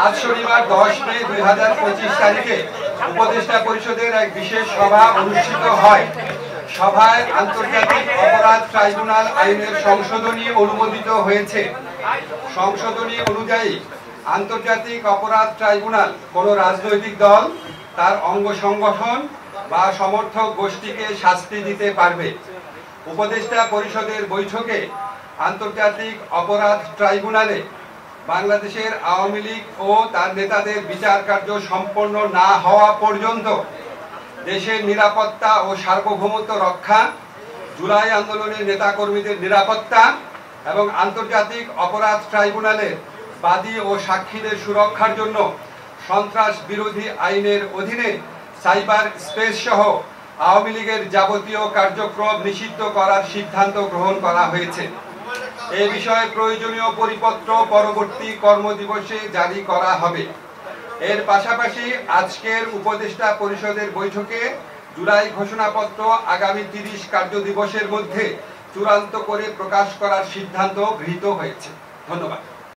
আজ শনিবার 10 মে 2025 তারিখে উপদেষ্টা পরিষদের এক বিশেষ সভা অনুষ্ঠিত হয়। সভায় আন্তর্জাতিক অপরাধ ট্রাইব্যুনাল আইনের সংশোধনী অনুমোদিত হয়েছে। সংশোধনী অনুযায়ী আন্তর্জাতিক অপরাধ ট্রাইব্যুনাল কোনো রাজনৈতিক দল, তার অঙ্গ সংগঠন বা সমর্থক গোষ্ঠীকে শাস্তি দিতে পারবে। উপদেষ্টা পরিষদের বৈঠকে আন্তর্জাতিক অপরাধ ট্রাইব্যুনালে বাংলাদেশের আওয়ামী লীগ ও তার নেতাদের বিচার কার্য সম্পন্ন না হওয়া পর্যন্ত দেশের নিরাপত্তা ও সার্বভৌমত্ব রক্ষা, জুলাই আন্দোলনের নেতাকর্মীদের নিরাপত্তা এবং আন্তর্জাতিক অপরাধ ট্রাইব্যুনালের বাদী ও সাক্ষীদের সুরক্ষার জন্য সন্ত্রাস বিরোধী আইনের অধীনে সাইবার স্পেস সহ আওয়ামী লীগের যাবতীয় কার্যক্রম নিষিদ্ধ করার সিদ্ধান্ত গ্রহণ করা হয়েছে। এ বিষয়ে প্রয়োজনীয় পরিপত্র পরবর্তী কর্মদিবসে জারি করা হবে। এর পাশাপাশি আজকের উপদেষ্টা পরিষদের বৈঠকে জুলাই ঘোষণাপত্র আগামী 30 কার্যদিবসের মধ্যে চূড়ান্ত করে প্রকাশ করার সিদ্ধান্ত গৃহীত হয়েছে। ধন্যবাদ।